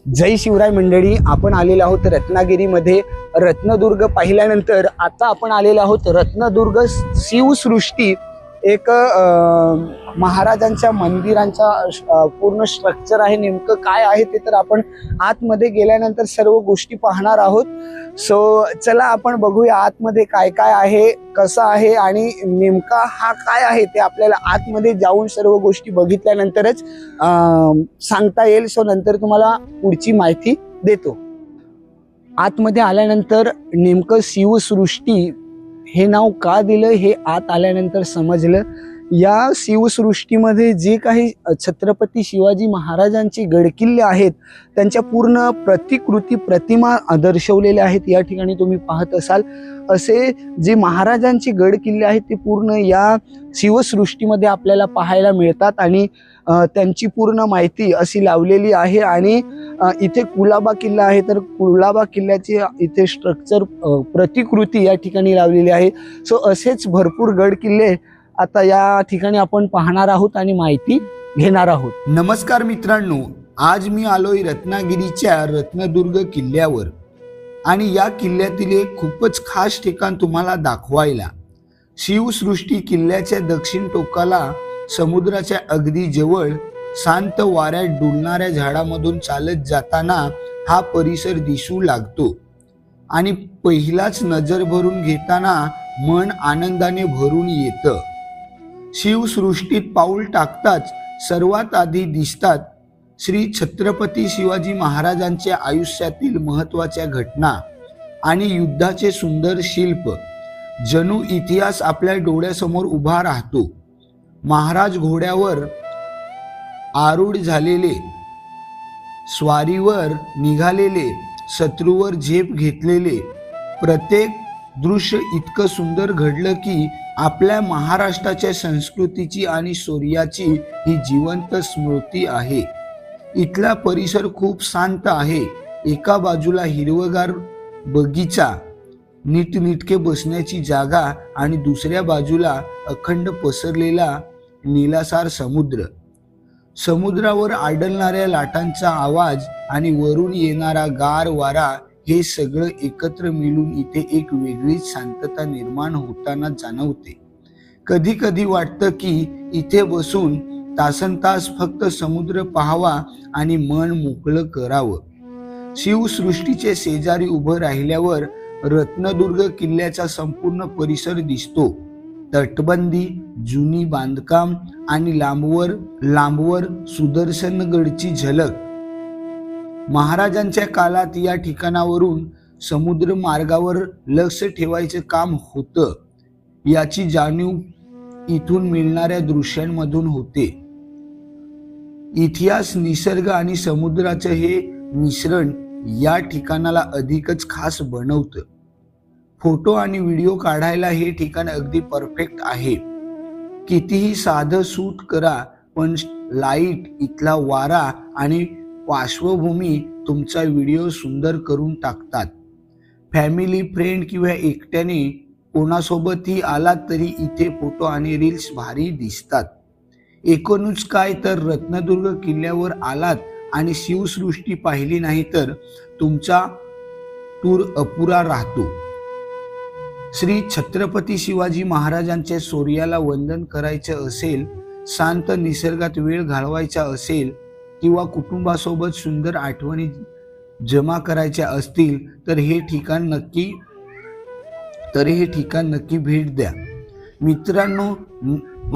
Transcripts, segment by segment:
जय शिवराय मंडळी, आपण आलेलो आहोत रत्नागिरीमध्ये. रत्नदुर्ग पाहिल्यानंतर आता आपण आलेलो आहोत रत्नदुर्ग शिवसृष्टी. एक महाराजांच्या मंदिरांचा पूर्ण स्ट्रक्चर आहे. नेमकं काय आहे ते तर आपण आतमध्ये गेल्यानंतर सर्व गोष्टी पाहणार आहोत. सो चला आपण बघूया आतमध्ये काय काय आहे, कसं आहे आणि नेमका हा काय आहे ते आपल्याला आतमध्ये जाऊन सर्व गोष्टी बघितल्यानंतरच सांगता येईल. सो नंतर तुम्हाला पुढची माहिती देतो. आतमध्ये आल्यानंतर नेमकं शिवसृष्टी हे नाव का दिलं हे आत आल्यानंतर समजलं. या शिवसृष्टीमध्ये जे काही छत्रपती शिवाजी महाराजांचे गडकिल्ले आहेत त्यांच्या पूर्ण प्रतिकृती प्रतिमा दर्शवलेल्या आहेत. या ठिकाणी तुम्ही पाहत असाल असे जे महाराजांचे गडकिल्ले आहेत ते पूर्ण या शिवसृष्टीमध्ये आपल्याला पाहायला मिळतात आणि त्यांची पूर्ण माहिती अशी लावलेली आहे. आणि इथे कुलाबा किल्ला आहे, तर कुलाबा किल्ल्याची इथे स्ट्रक्चर प्रतिकृती या ठिकाणी लावलेली आहे. सो असेच भरपूर गड किल्ले आता या ठिकाणी आपण पाहणार आहोत आणि माहिती घेणार आहोत. नमस्कार मित्रांनो, आज मी आलोय रत्नागिरीच्या रत्नदुर्ग किल्ल्यावर आणि या किल्ल्यातील एक खूपच खास ठिकाण तुम्हाला दाखवायला. शिवसृष्टी किल्ल्याच्या दक्षिण टोकाला समुद्राच्या अगदी जवळ शांत वाऱ्यात डुलणाऱ्या झाडामधून चालत जाताना हा परिसर दिसू लागतो आणि पहिलाच नजर भरून घेताना मन आनंदाने भरून येतं. शिवसृष्टीत पाऊल टाकताच सर्वात आधी दिसतात श्री छत्रपती शिवाजी महाराजांच्या आयुष्यातील महत्त्वाच्या घटना आणि युद्धाचे सुंदर शिल्प. जणू इतिहास आपल्या डोळ्यासमोर उभा राहतो. महाराज घोड्यावर आरूढ झालेले, स्वारीवर निघालेले, शत्रूवर झेप घेतलेले, प्रत्येक दृश्य इतकं सुंदर घडलं की आपल्या महाराष्ट्राच्या संस्कृतीची आणि शौर्याची ही जिवंत स्मृती आहे. इथला परिसर खूप शांत आहे. एका बाजूला हिरवगार बगीचा, नीटनेटके बसण्याची जागा आणि दुसऱ्या बाजूला अखंड पसरलेला निळाशार समुद्र. समुद्रावर आदळणाऱ्या लाटांचा आवाज आणि वरून येणारा गार वारा हे सगळं एकत्र मिळून इथे एक वेगळीच शांतता निर्माण होताना जाणवते. कधी कधी वाटतं की इथे बसून तासनतास फक्त समुद्र पाहावा आणि मन मोकळं करावं. शिवसृष्टीचे शेजारी उभं राहिल्यावर रत्नदुर्ग किल्ल्याचा संपूर्ण परिसर दिसतो. तटबंदी, जुनी बांधकाम आणि लांबवर सुदर्शनगडची झलक. महाराजांच्या काळात या ठिकाणावरून समुद्र मार्गावर लक्ष ठेवायचं काम होतं याची जाणीव इथून मिळणाऱ्या दृश्यांमधून होते. इतिहास, निसर्ग आणि समुद्राचं हे मिश्रण या ठिकाणाला अधिकच खास बनवतं. फोटो आणि व्हिडिओ काढायला हे ठिकाण अगदी परफेक्ट आहे. कितीही साधं शूट करा पण लाईट, इथला वारा आणि पार्श्वभूमी तुमचा व्हिडिओ सुंदर करून टाकतात. फॅमिली, फ्रेंड किंवा एकट्याने कोणासोबतही आलात तरी इथे फोटो आणि रील्स भारी दिसतात. एकूणच काय तर रत्नदुर्ग किल्ल्यावर आलात आणि शिवसृष्टी पाहिली नाही तर तुमचा टूर अपुरा राहतो. श्री छत्रपती शिवाजी महाराजांच्या शौर्याला वंदन करायचं असेल, शांत निसर्गात वेळ घालवायचा असेल किंवा कुटुंबासोबत सुंदर आठवणी जमा करायच्या असतील तर हे ठिकाण नक्की भेट द्या मित्रांनो.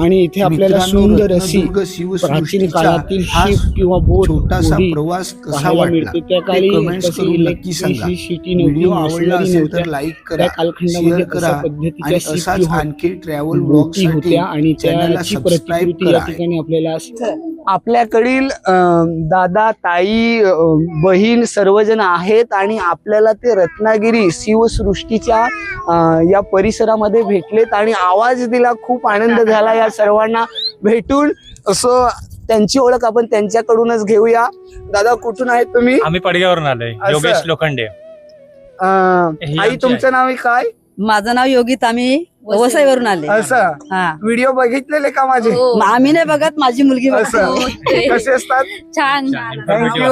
आणि इथे आपल्याला सुंदर अशी प्राचीन काळातील शिप किंवा बोट, छोटासा प्रवास कसा वाटला ते कमेंट्स करून नक्की सांगा. व्हिडिओ आवडला असेल तर लाईक करा, शेअर करा आणि असाच आणखी ट्रॅव्हल ब्लॉगसाठी आणि चॅनलला सबस्क्राइब करा. आपल्याला आपल्याकडील दादा, ताई, बहीण सर्वजण आहेत आणि आपल्याला ते रत्नागिरी शिवसृष्टीच्या या परिसरामध्ये भेटलेत आणि आवाज दिला. खूप आनंद झाला या सर्वांना भेटून. असं त्यांची ओळख आपण त्यांच्याकडूनच घेऊया. दादा, कुठून आहेत तुम्ही? आम्ही पडग्यावरून आलोय. योगेश लोखंडे. आई, तुमचं नाव काय? माझं नाव योगिता, आम्ही वसईवरून आले. असं हा, व्हिडिओ बघितलेले का माझे? मग आम्ही नाही बघत, माझी मुलगी बघते. असं कसे असतात? छान. थँक्यू.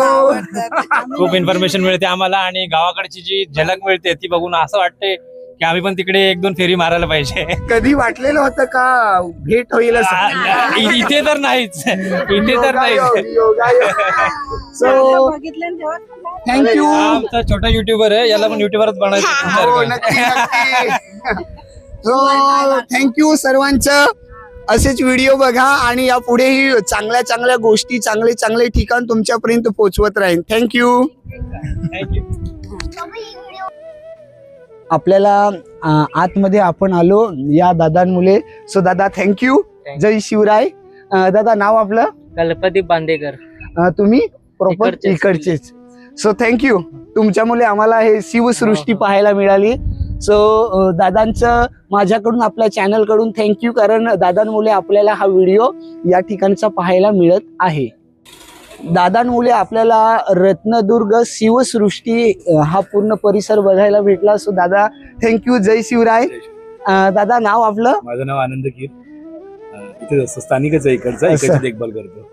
खूप इन्फॉर्मेशन मिळते आम्हाला आणि गावाकडची जी झलक मिळते ती बघून असं वाटतंय की आम्ही पण तिकडे 1-2 फेरी मारायला पाहिजे. कधी वाटलेलं होतं का भेट होईल असं? इथे तर नाहीच, इथे तर नाहीच. So thank you. हा आमचा छोटा युट्यूबर आहे, याला पण युट्यूबरच हो बनायचं. नक्की नक्की. हो थँक्यू सर्वांचं. असेच व्हिडिओ बघा आणि या पुढेही चांगल्या चांगल्या गोष्टी, चांगले चांगले ठिकाण तुमच्यापर्यंत पोहोचवत राहीन. थँक्यू. थँक्यू. आपल्याला आतमध्ये आपण आलो या दादांमुळे. सो दादा थँक्यू. जय शिवराय. दादा नाव आपलं? गणपती बांदेकर. तुम्ही प्रॉपर इकडचेच. इकडचेच. So thank you. तुमच्यामुळे आम्हाला हे शिवसृष्टी पाहायला मिळाली. सो दादांचं माझ्याकडून आपल्या चॅनल कडून थँक्यू, कारण दादांमुळे आपल्याला हा व्हिडिओ या ठिकाणचा पाहायला मिळत आहे. दादांमुळे आपल्याला रत्नदुर्ग शिवसृष्टी हा पूर्ण परिसर बघायला भेटला. सो दादा थँक्यू. जय शिवराय. दादा नाव आपलं? माझं नाव आनंद कीर. इथे स्थानिकच आहे, इकडचा असं. इकडची देखभाल करतो.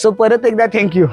सो परत एकदा थँक्यू.